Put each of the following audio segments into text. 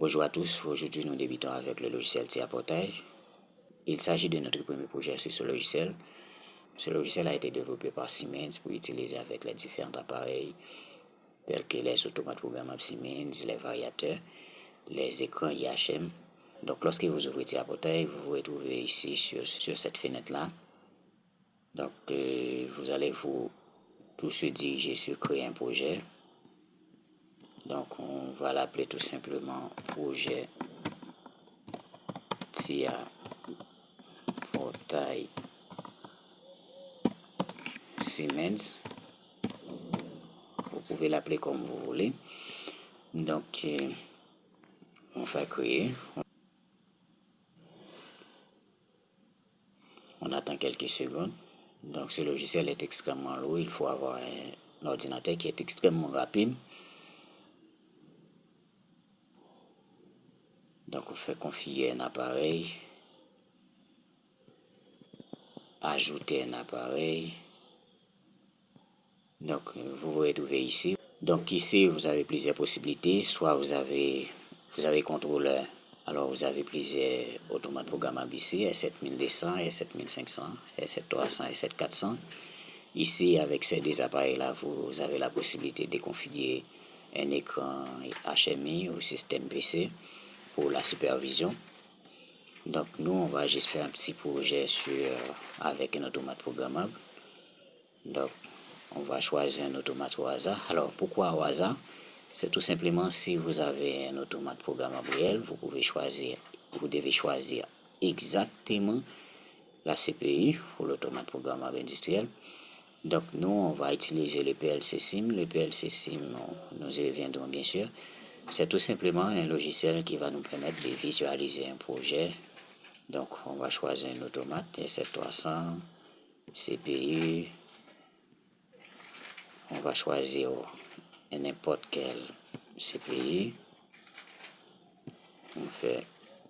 Bonjour à tous, aujourd'hui nous débutons avec le logiciel TIA Portail. Il s'agit de notre premier projet sur ce logiciel. Ce logiciel a été développé par Siemens pour utiliser avec les différents appareils tels que les automates programmables Siemens, les variateurs, les écrans IHM. Donc lorsque vous ouvrez TIA Portail, vous vous retrouvez ici sur cette fenêtre-là. Donc vous allez vous tout se diriger sur créer un projet. Donc on va l'appeler tout simplement projet TIA Portail Siemens. Vous pouvez l'appeler comme vous voulez. Donc on va créer. On attend quelques secondes. Donc ce logiciel est extrêmement lourd. Il faut avoir un ordinateur qui est extrêmement rapide. Donc on fait configurer un appareil, ajouter un appareil. Donc vous vous retrouvez ici. Donc ici vous avez plusieurs possibilités. Soit vous avez contrôleur. Alors vous avez plusieurs automates programmables ici, S7200, S7500, S7300, S7400. Ici avec ces deux appareils-là, vous avez la possibilité de configurer un écran HMI ou système PC pour la supervision. Donc nous, on va juste faire un petit projet avec un automate programmable. Donc on va choisir un automate au hasard. Alors pourquoi au hasard? C'est tout simplement si vous avez un automate programmable réel, vous devez choisir exactement la CPU pour l'automate programmable industriel. Donc nous, on va utiliser le PLC SIM. Le PLC SIM, nous y reviendrons bien sûr. C'est tout simplement un logiciel qui va nous permettre de visualiser un projet. Donc on va choisir un automate, S7300, CPU. On va choisir n'importe quel CPU.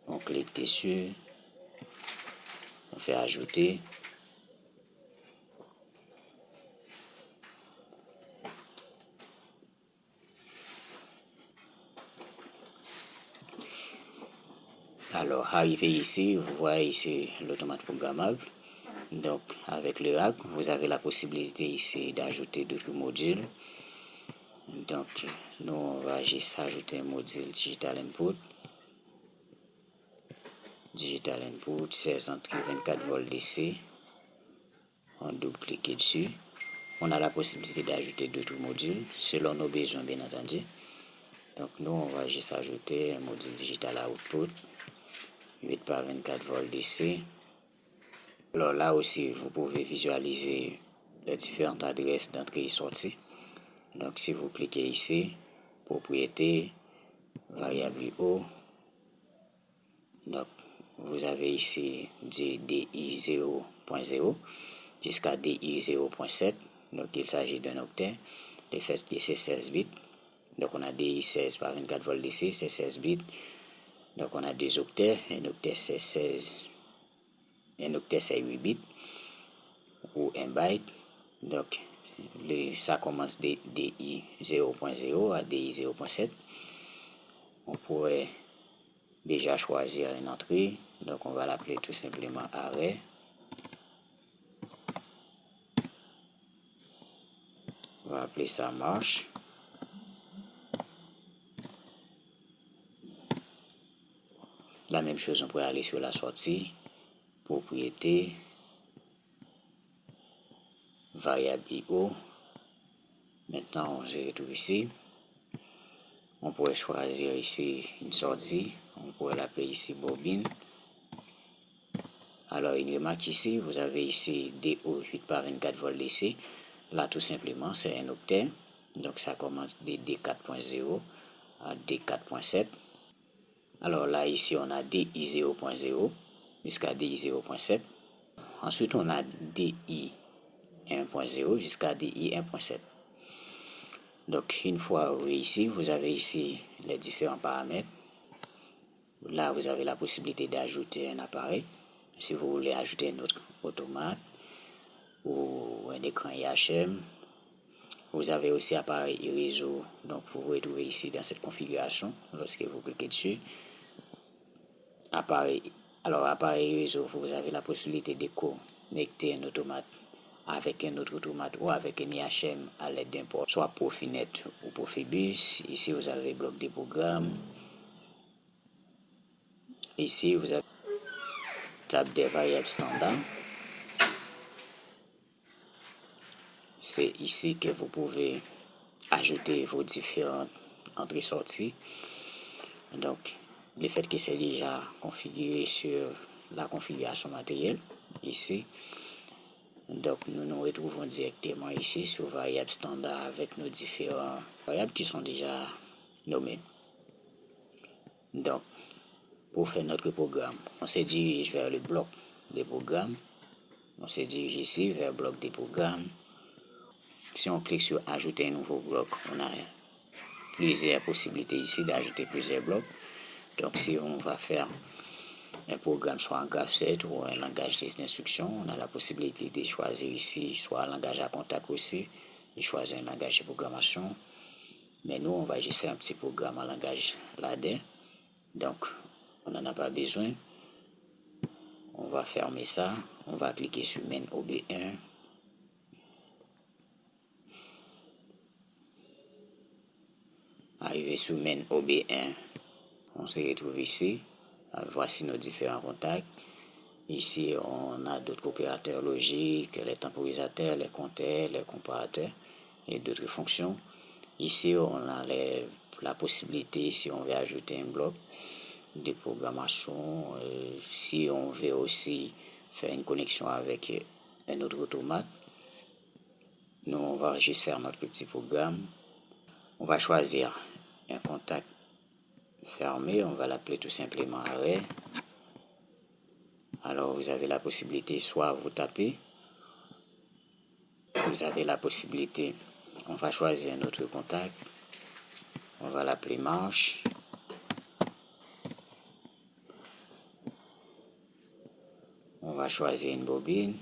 On clique dessus. On fait ajouter. Alors, arrivé ici, vous voyez ici l'automate programmable. Donc, avec le rack, vous avez la possibilité ici d'ajouter d'autres modules. Donc, nous, on va juste ajouter un module Digital Input. Digital Input, 16 entrées, 24 volts DC. On double-clique dessus. On a la possibilité d'ajouter d'autres modules selon nos besoins, bien entendu. Donc, nous, on va juste ajouter un module Digital Output. 8 par 24 volts DC. Alors là aussi, vous pouvez visualiser les différentes adresses d'entrée et sortie. Donc si vous cliquez ici, propriété, variable IO. Donc vous avez ici du DI 0.0 jusqu'à DI 0.7. Donc il s'agit d'un octet. Le fait c'est 16 bits. Donc on a DI 16 par 24 volts DC, c'est 16 bits. Donc on a deux octets, un octet c'est 16, un octet c'est 8 bits ou 1 byte. Donc ça commence de DI 0.0 à DI 0.7. On pourrait déjà choisir une entrée, donc on va l'appeler tout simplement arrêt. On va appeler ça marche. La même chose, on pourrait aller sur la sortie, propriété, variable IO. Maintenant, on se retrouve ici. On pourrait choisir ici une sortie. On pourrait l'appeler ici bobine. Alors, une remarque ici, vous avez ici DO 8 par 24 volts DC. Là, tout simplement, c'est un octet. Donc, ça commence de D4.0 à D4.7. Alors là, ici, on a DI 0.0 jusqu'à DI 0.7. Ensuite, on a DI 1.0 jusqu'à DI 1.7. Donc, une fois ici, vous avez ici les différents paramètres. Là, vous avez la possibilité d'ajouter un appareil. Si vous voulez ajouter un autre automate ou un écran IHM Vous avez aussi appareil et réseau, donc vous vous retrouvez ici dans cette configuration lorsque vous cliquez dessus. Appareil et réseau, vous avez la possibilité de connecter un automate avec un autre automate ou avec un IHM à l'aide d'un port, soit Profinet ou Profibus. Ici, vous avez bloc de programme. Ici, vous avez table des variables standards. C'est ici que vous pouvez ajouter vos différentes entrées-sorties. Donc, le fait que c'est déjà configuré sur la configuration matérielle, ici. Donc, nous nous retrouvons directement ici sur variables standard avec nos différents variables qui sont déjà nommées. Donc, pour faire notre programme, on se dirige vers le bloc des programmes. On se dirige ici vers le bloc des programmes. Si on clique sur ajouter un nouveau bloc, on a plusieurs possibilités ici d'ajouter plusieurs blocs. Donc, si on va faire un programme soit en GraphSet ou un langage d'instruction, on a la possibilité de choisir ici soit un langage à contact aussi, de choisir un langage de programmation. Mais nous, on va juste faire un petit programme en langage ladder. Donc, on n'en a pas besoin. On va fermer ça. On va cliquer sur main OB1. Arrivé sur main OB1, on se retrouve ici. Voici nos différents contacts. Ici, on a d'autres opérateurs logiques, les temporisateurs, les compteurs, les comparateurs et d'autres fonctions. Ici, on a la possibilité, si on veut ajouter un bloc de programmation, si on veut aussi faire une connexion avec un autre automate. Nous, on va juste faire notre petit programme. On va choisir un contact fermé, on va l'appeler tout simplement arrêt. Alors, vous avez la possibilité, soit vous tapez, vous avez la possibilité, on va choisir un autre contact, on va l'appeler marche. On va choisir une bobine,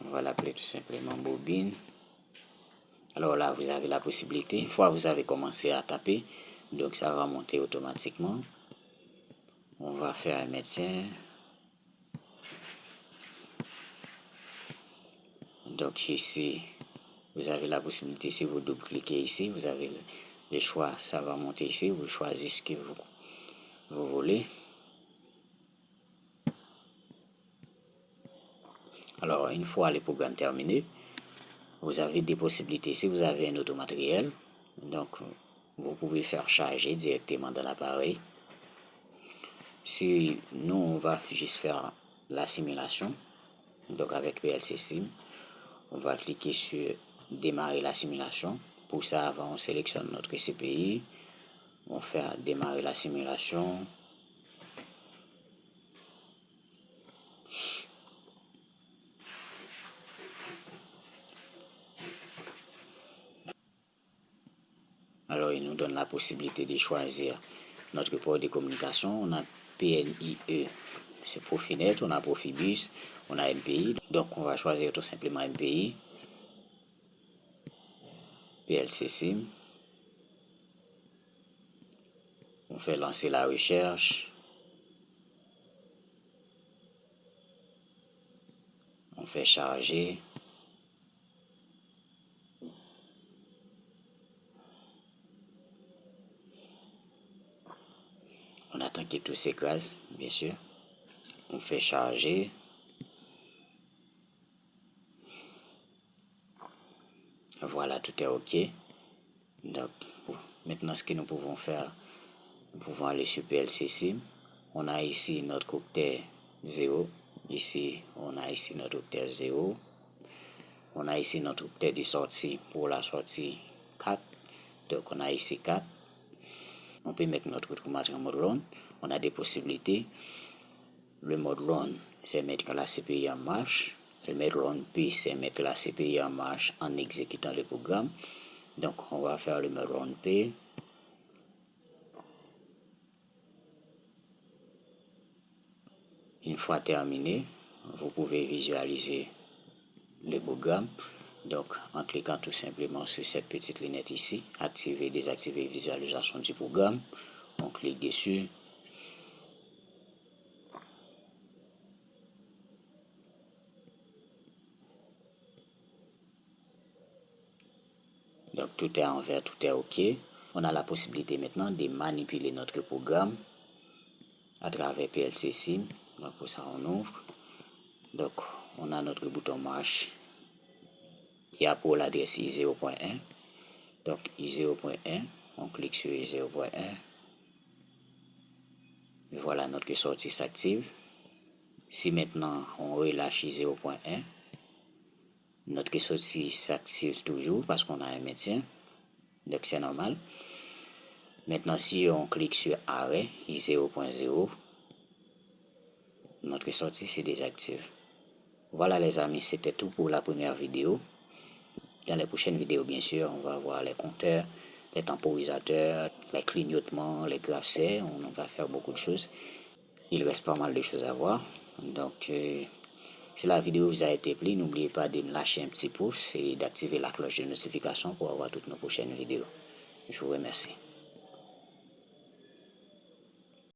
on va l'appeler tout simplement bobine. Alors là, vous avez la possibilité, une fois que vous avez commencé à taper, donc ça va monter automatiquement. On va faire un médecin. Donc ici, vous avez la possibilité, si vous double-cliquez ici, vous avez le choix, ça va monter ici, vous choisissez ce que vous voulez. Alors, une fois le programme terminé, vous avez des possibilités. Si vous avez un automatériel, donc vous pouvez faire charger directement dans l'appareil. Si nous, on va juste faire la simulation, donc avec PLC Sim, on va cliquer sur démarrer la simulation. Pour ça, avant, on sélectionne notre CPI, on fait démarrer la simulation. Alors, il nous donne la possibilité de choisir notre port de communication. On a PNIE, c'est Profinet, on a Profibus, on a MPI. Donc, on va choisir tout simplement MPI, PLC Sim. On fait lancer la recherche. On fait charger. On attend que tout s'écrase, bien sûr. On fait charger. Voilà, tout est OK. Donc, maintenant, ce que nous pouvons faire, nous pouvons aller sur PLC Sim. On a ici notre octet 0. Ici, on a ici notre octet 0. On a ici notre octet de sortie pour la sortie 4. Donc, on a ici 4. On peut mettre notre automatique en mode run. On a des possibilités. Le mode run, c'est mettre la CPI en marche. Le mode run P, c'est mettre la CPI en marche en exécutant le programme. Donc, on va faire le mode run P. Une fois terminé, vous pouvez visualiser le programme. Donc, en cliquant tout simplement sur cette petite lunette ici, activer, désactiver visualisation du programme, on clique dessus. Donc, tout est en vert, tout est OK. On a la possibilité maintenant de manipuler notre programme à travers PLC Sim. Donc, pour ça, on ouvre. Donc, on a notre bouton marche qui a pour l'adresse I0.1. Donc, I0.1, on clique sur I0.1. Et voilà, notre sortie s'active. Si maintenant on relâche I0.1, notre sortie s'active toujours parce qu'on a un maintien. Donc, c'est normal. Maintenant, si on clique sur arrêt I0.0, notre sortie se désactive. Voilà les amis, c'était tout pour la première vidéo. Dans les prochaines vidéos, bien sûr, on va voir les compteurs, les temporisateurs, les clignotements, les graves-serres. On va faire beaucoup de choses. Il reste pas mal de choses à voir. Donc, si la vidéo vous a été plu, n'oubliez pas de me lâcher un petit pouce et d'activer la cloche de notification pour avoir toutes nos prochaines vidéos. Je vous remercie.